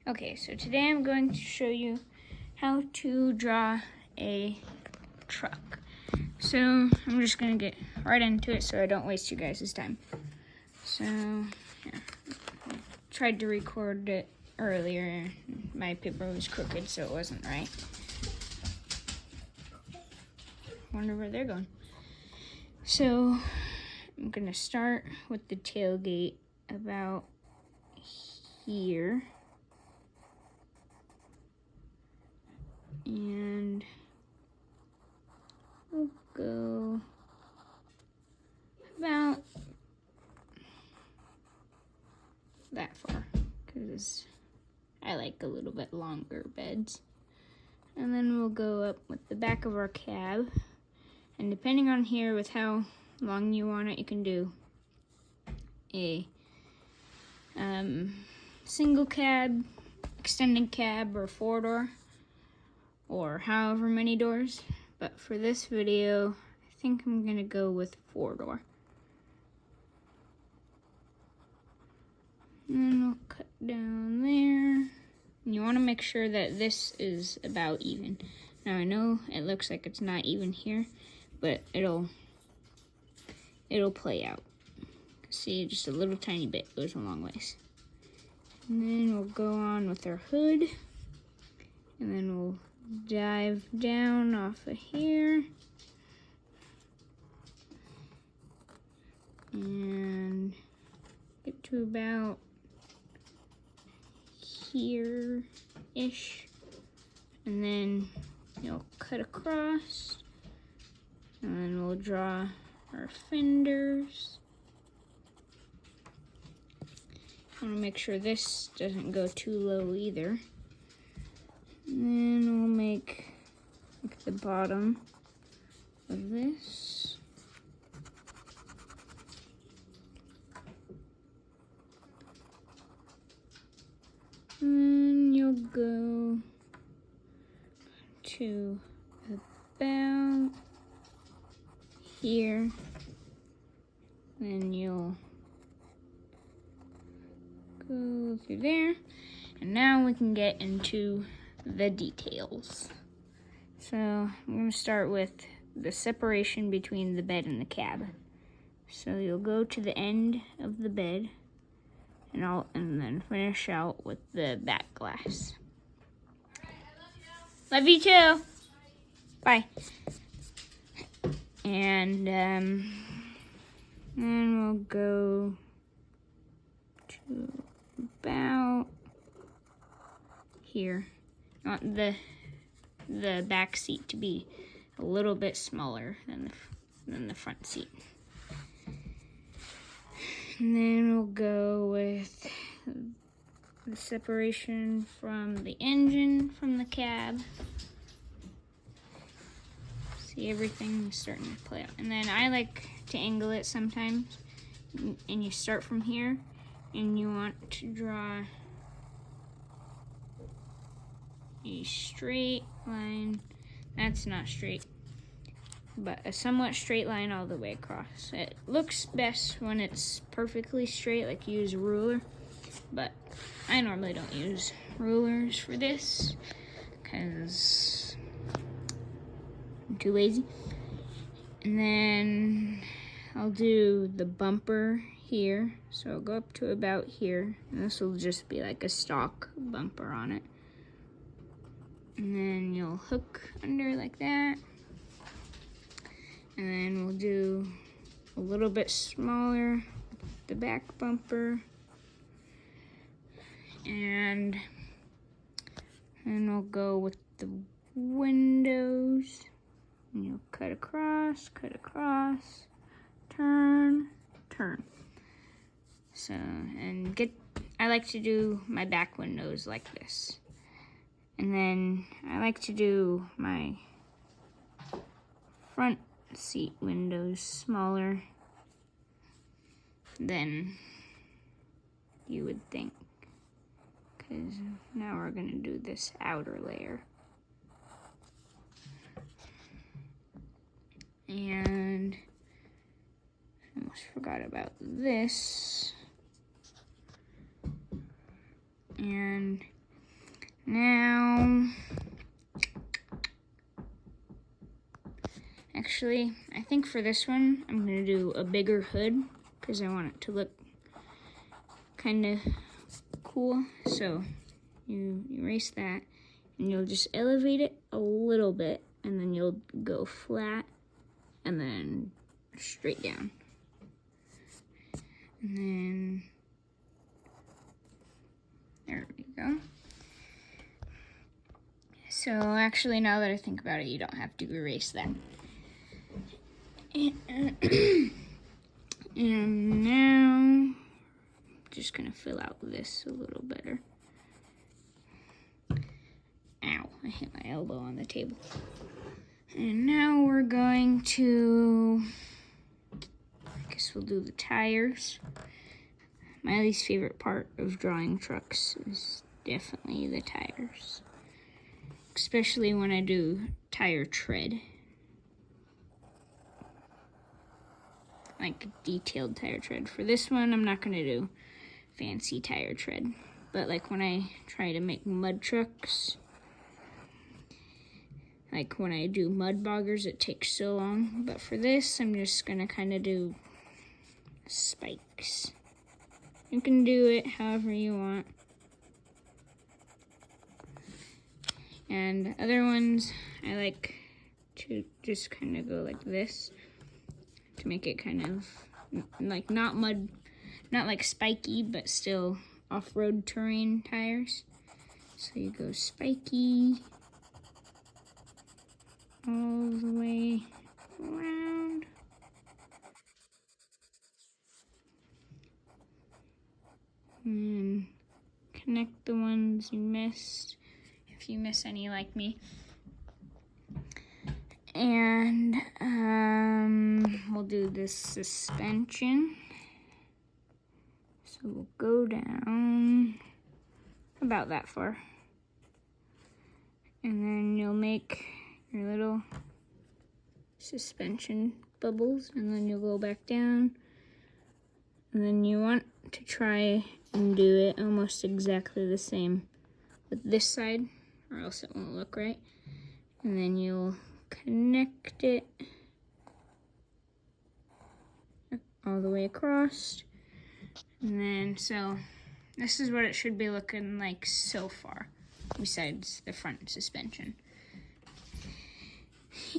Okay, so today I'm going to show you how to draw a truck. So I'm just going to get right into it so I don't waste you guys' time. So, yeah, I tried to record it earlier. My paper was crooked, so it wasn't right. Wonder where they're going. So I'm going to start with the tailgate about here. And we'll go about that far because I like a little bit longer beds. And then we'll go up with the back of our cab. And depending on here with how long you want it, you can do a single cab, extended cab, or 4-door, or however many doors. But for this video, I think I'm gonna go with 4-door. And then we'll cut down there. And you wanna make sure that this is about even. Now I know it looks like it's not even here, but it'll play out. See, just a little tiny bit goes a long ways. And then we'll go on with our hood. And then we'll dive down off of here. And get to about here-ish. And then you'll cut across. And then we'll draw our fenders. I want to make sure this doesn't go too low either. And then we'll make like the bottom of this. And then you'll go to about here. Then you'll go through there. And now we can get into the details. So I'm going to start with the separation between the bed and the cab. So you'll go to the end of the bed and then finish out with the back glass. Love you too. Bye. And then we'll go to about here. I want the back seat to be a little bit smaller than the front seat. And then we'll go with the separation from the engine from the cab. See, everything is starting to play out. And then I like to angle it sometimes. And you start from here, and you want to draw a straight line. That's not straight, but a somewhat straight line all the way across. It looks best when it's perfectly straight, like you use a ruler, but I normally don't use rulers for this because I'm too lazy. And then I'll do the bumper here, so I'll go up to about here, and this will just be like a stock bumper on it. And then you'll hook under like that. And then we'll do a little bit smaller the back bumper. And then we'll go with the windows. And you'll cut across, turn, turn. So, I like to do my back windows like this. And then I like to do my front seat windows smaller than you would think. Because now we're going to do this outer layer. And I almost forgot about this. And Now, actually, I think for this one, I'm gonna do a bigger hood because I want it to look kind of cool. So you erase that and you'll just elevate it a little bit and then you'll go flat and then straight down. And then, there we go. So actually, now that I think about it, you don't have to erase that. And now, just gonna fill out this a little better. Ow, I hit my elbow on the table. And now we're going to, I guess we'll do the tires. My least favorite part of drawing trucks is definitely the tires. Especially when I do tire tread. Like detailed tire tread. For this one, I'm not gonna do fancy tire tread. But like when I try to make mud trucks, like when I do mud boggers, it takes so long. But for this, I'm just gonna kind of do spikes. You can do it however you want. And other ones, I like to just kind of go like this to make it kind of like not mud, not like spiky, but still off-road terrain tires. So you go spiky all the way around. And connect the ones you missed, if you miss any like me. And we'll do this suspension. So we'll go down about that far. And then you'll make your little suspension bubbles, and then you'll go back down. And then you want to try and do it almost exactly the same with this side, or else it won't look right. And then you'll connect it all the way across. And then, so this is what it should be looking like so far, besides the front suspension.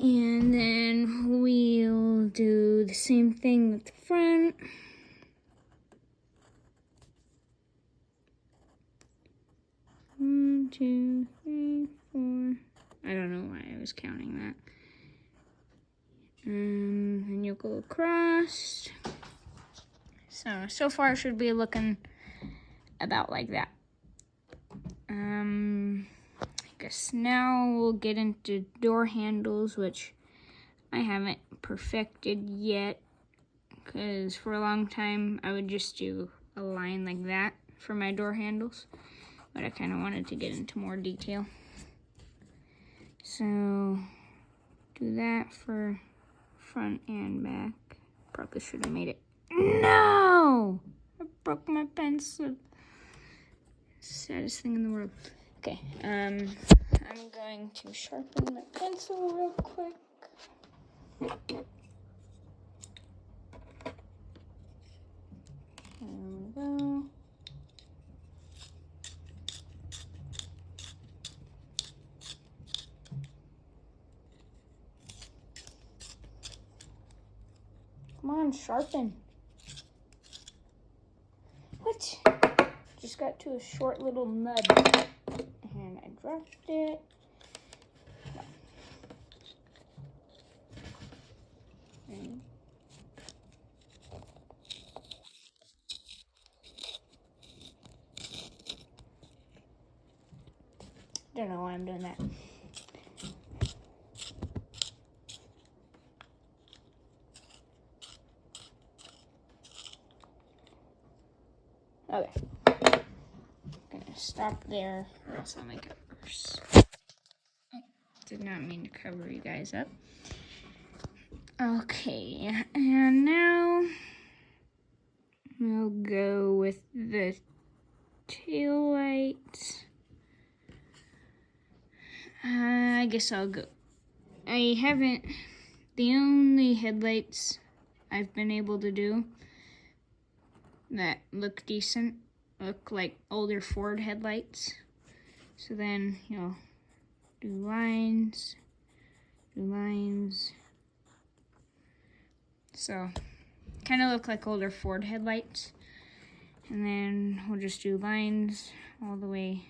And then we'll do the same thing with the front. One, two, three, four. I don't know why I was counting that. And then you'll go across. So far it should be looking about like that. I guess now we'll get into door handles, which I haven't perfected yet, because for a long time I would just do a line like that for my door handles, but I kind of wanted to get into more detail. So do that for front and back. Probably should have made it. No! I broke my pencil. Saddest thing in the world. Okay, I'm going to sharpen my pencil real quick. There we go. Come on, sharpen. What? Just got to a short little nub and I dropped it. No. Don't know why I'm doing that. Okay. Gonna stop there, or else I'll make it worse. Oh, did not mean to cover you guys up. Okay, and now we'll go with the tail lights. guess I'll go. I haven't, the only headlights I've been able to do that look decent, look like older Ford headlights. So then you'll do lines. So kind of look like older Ford headlights. And then we'll just do lines all the way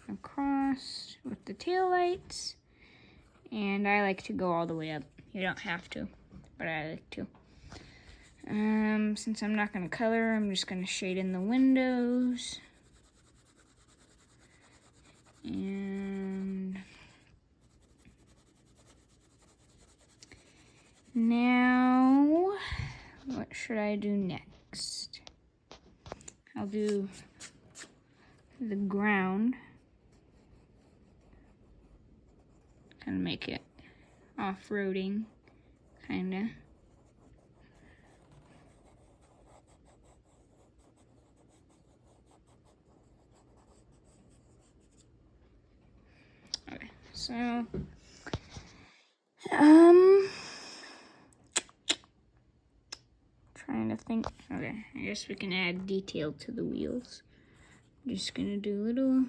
across with the tail lights. And I like to go all the way up. You don't have to, but I like to. Since I'm not going to color, I'm just going to shade in the windows. And now, what should I do next? I'll do the ground. Kind of make it off-roading, kind of. Okay, so, trying to think. Okay, I guess we can add detail to the wheels. I'm just gonna do little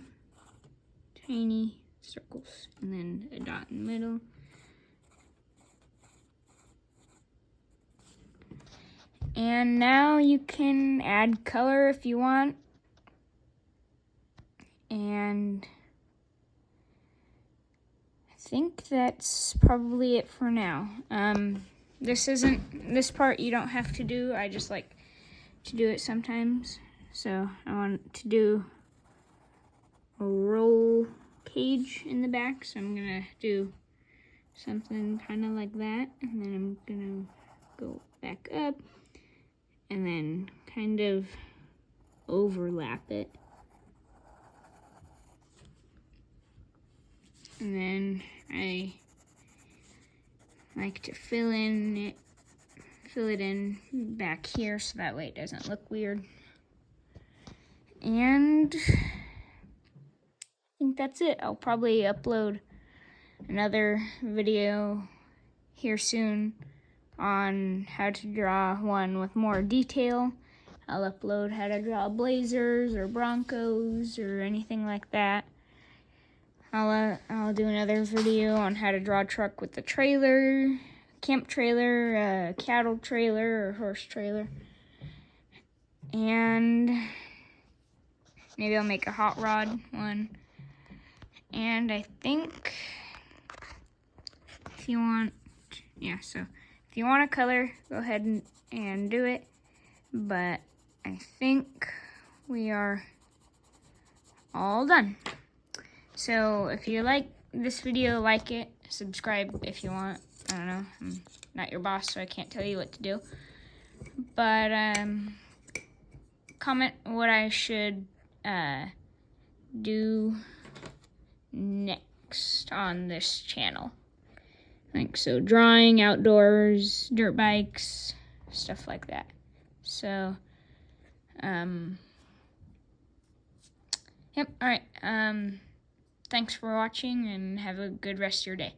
tiny circles and then a dot in the middle. And now you can add color if you want. And I think that's probably it for now. This part you don't have to do. I just like to do it sometimes. So I want to do a roll cage in the back. So I'm gonna do something kind of like that. And then I'm gonna go back up and then kind of overlap it. And then I like to fill it in back here so that way it doesn't look weird. And I think that's it. I'll probably upload another video here soon on how to draw one with more detail. I'll upload how to draw Blazers or Broncos or anything like that. I'll do another video on how to draw a truck with a trailer, camp trailer, cattle trailer, or horse trailer. And maybe I'll make a hot rod one. And I think if you want to color, go ahead and do it. But I think we are all done. So if you like this video, like it, subscribe if you want. I don't know, I'm not your boss, so I can't tell you what to do. But comment what I should do next on this channel. Like, so drawing, outdoors, dirt bikes, stuff like that. So, yep, alright, thanks for watching and have a good rest of your day.